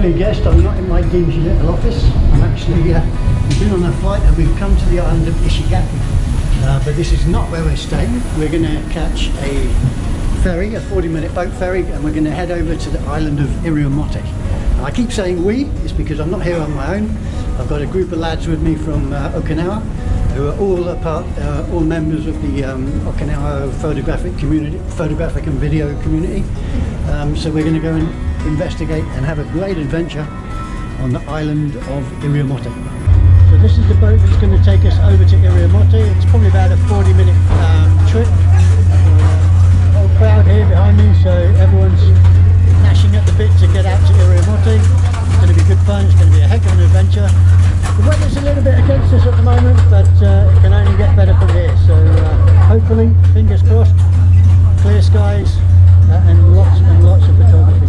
probably guessed I'm not in my dingy little office. I'm actually, we've been on a flight and we've come to the island of Ishigaki. But this is not where we're staying. We're going to catch a ferry, a 40-minute boat ferry, and we're going to head over to the island of Iriomote. I keep saying we, it's because I'm not here on my own. I've got a group of lads with me from Okinawa, who are all members of the Okinawa photographic and video community. So we're going to go and investigate and have a great adventure on the island of Iriomote. So this is the boat that's going to take us over to Iriomote. It's probably about a 40-minute trip. Whole crowd here behind me, so everyone's gnashing at the bit to get out to Iriomote. It's going to be good fun. It's going to be a heck of an adventure. The weather's a little bit against us at the moment, but it can only get better from here. So hopefully, fingers crossed, clear skies and lots of photography.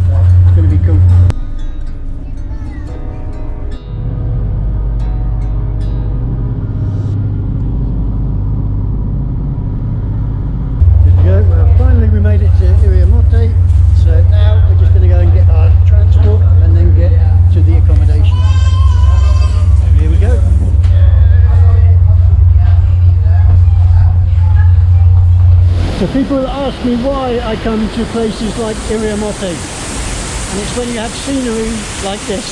It's going to be cool. Good to go. Well, finally we made it to Iriomote. So now we're just going to go and get our transport and then get to the accommodation. Here we go. So people ask me why I come to places like Iriomote, and it's when you have scenery like this,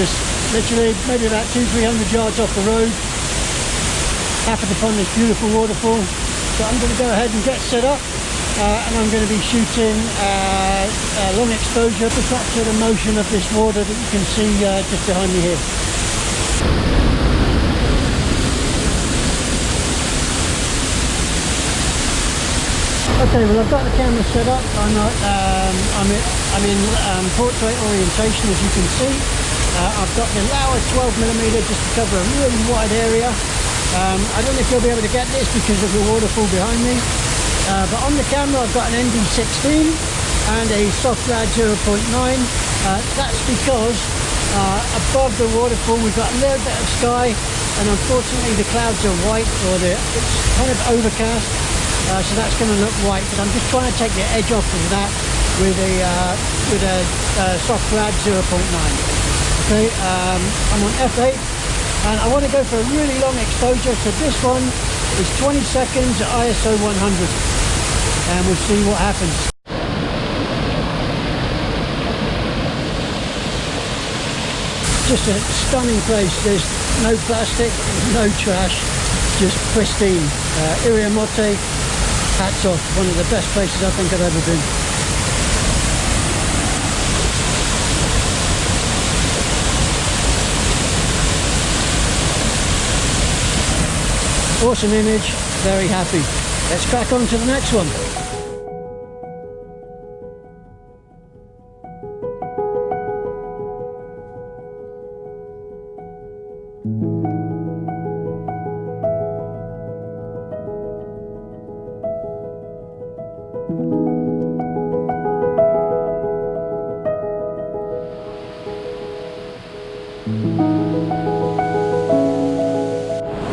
just literally maybe about 200-300 yards off the road, happen upon this beautiful waterfall. So I'm going to go ahead and get set up, and I'm going to be shooting long exposure to capture the motion of this water that you can see just behind me here. Okay, well I've got the camera set up. I'm in portrait orientation, as you can see. I've got the Laowa 12mm just to cover a really wide area. I don't know if you'll be able to get this because of the waterfall behind me. But on the camera I've got an ND16 and a soft rad 0.9. That's because above the waterfall we've got a little bit of sky, and unfortunately the clouds are white, or it's kind of overcast. So that's going to look white, but I'm just trying to take the edge off of that with a soft rad 0.9. Okay, I'm on f8, and I want to go for a really long exposure. So this one is 20 seconds at ISO 100, and we'll see what happens. Just a stunning place. There's no plastic, no trash, just pristine. Iriomote, hats off, one of the best places I think I've ever been. Awesome image, very happy. Let's crack on to the next one.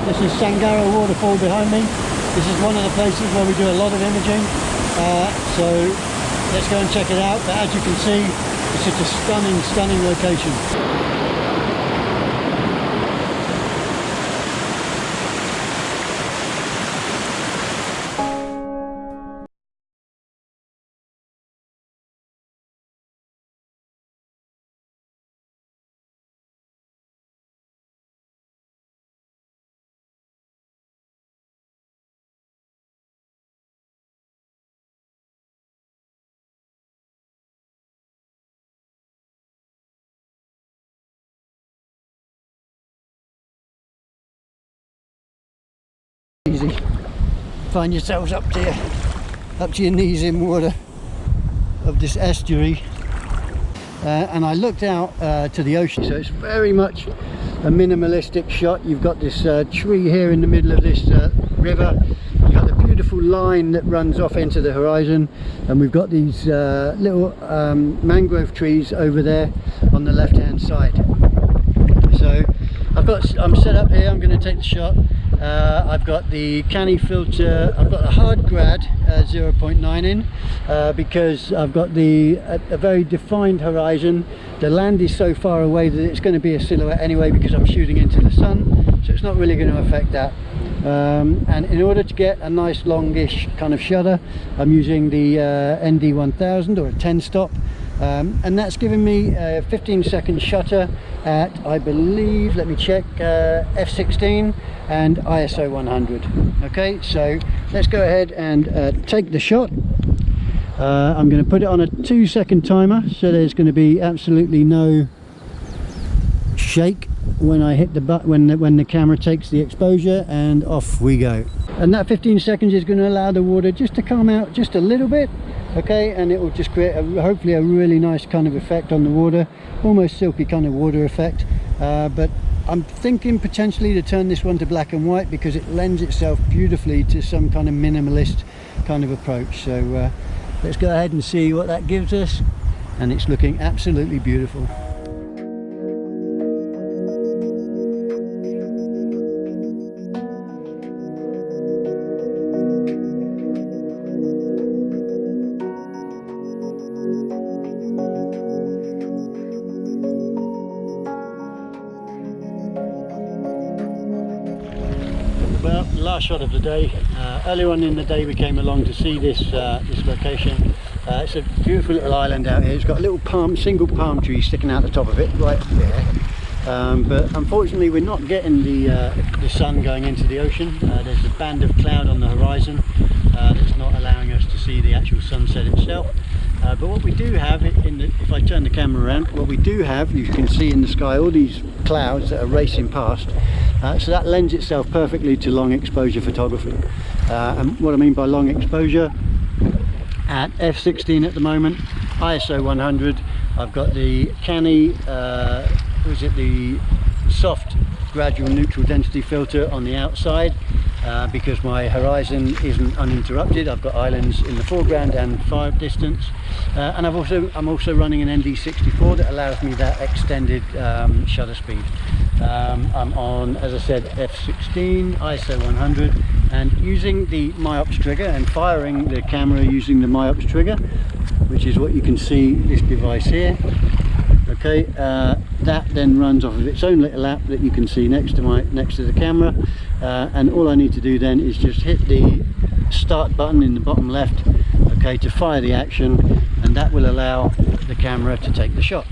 This is Sangara waterfall behind me. This is one of the places where we do a lot of imaging. So let's go and check it out. But as you can see, it's just a stunning location. Easy. Find yourselves up to your knees in water of this estuary, and I looked out to the ocean, so it's very much a minimalistic shot. You've got this tree here in the middle of this river. You've got the beautiful line that runs off into the horizon, and we've got these little mangrove trees over there on the left hand side. So I'm set up here. I'm going to take the shot, I've got the KANI filter, I've got a hard grad 0.9 in because I've got a very defined horizon. The land is so far away that it's going to be a silhouette anyway because I'm shooting into the sun, so it's not really going to affect that. And in order to get a nice longish kind of shutter, I'm using the ND1000 or a 10 stop, and that's giving me a 15-second shutter at, I believe, let me check, f16 and ISO 100. Okay, so let's go ahead and take the shot. I'm going to put it on a 2-second timer, so there's going to be absolutely no shake when I hit the button, when the camera takes the exposure, and off we go. And that 15 seconds is going to allow the water just to come out just a little bit, okay, and it will just create hopefully a really nice kind of effect on the water, almost silky kind of water effect. But I'm thinking potentially to turn this one to black and white because it lends itself beautifully to some kind of minimalist kind of approach. So let's go ahead and see what that gives us, and it's looking absolutely beautiful. Well, the last shot of the day. Earlier on in the day we came along to see this this location. It's a beautiful little island out here. It's got a little single palm tree sticking out the top of it, right there. But unfortunately we're not getting the sun going into the ocean. There's a band of cloud on the horizon that's not allowing us to see the actual sunset itself. But what we do have, if I turn the camera around, what we do have, you can see in the sky all these clouds that are racing past. So that lends itself perfectly to long exposure photography. And what I mean by long exposure, at f16 at the moment, ISO 100, I've got the KANI, the soft gradual neutral density filter on the outside, because my horizon isn't uninterrupted. I've got islands in the foreground and far distance, and I'm also running an ND64 that allows me that extended shutter speed. I'm on, as I said, f16, ISO 100, and using the myops trigger and firing the camera using the myops trigger, which is what you can see this device here. Okay, that then runs off of its own little app that you can see next to the camera, and all I need to do then is just hit the start button in the bottom left, okay, to fire the action, and that will allow the camera to take the shot.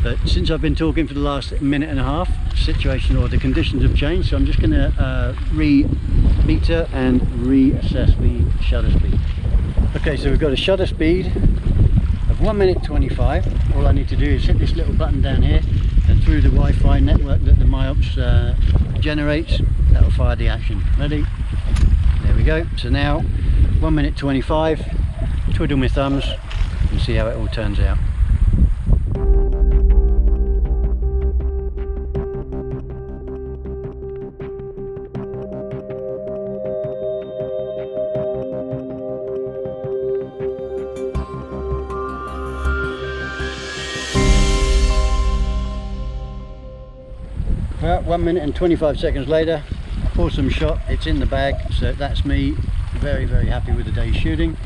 But since I've been talking for the last minute and a half, the conditions have changed, so I'm just going to re-meter and reassess the shutter speed. Okay, so we've got a shutter speed of 1:25. All I need to do is hit this little button down here, and through the Wi-Fi network that the myops generates, that will fire the action. Ready? There we go. So now 1:25. Twiddle my thumbs and see how it all turns out. Well, 1:25 later, awesome shot. It's in the bag, so that's me. Very, very happy with the day's shooting.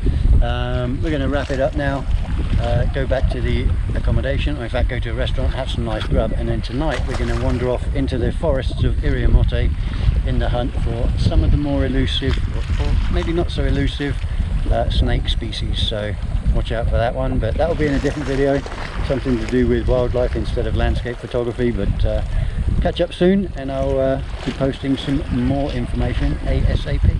We're going to wrap it up now, go back to the accommodation, or in fact go to a restaurant, have some nice grub, and then tonight we're going to wander off into the forests of Iriamote in the hunt for some of the more elusive, or maybe not so elusive, snake species. So watch out for that one, but that will be in a different video, something to do with wildlife instead of landscape photography. But catch up soon, and I'll be posting some more information ASAP.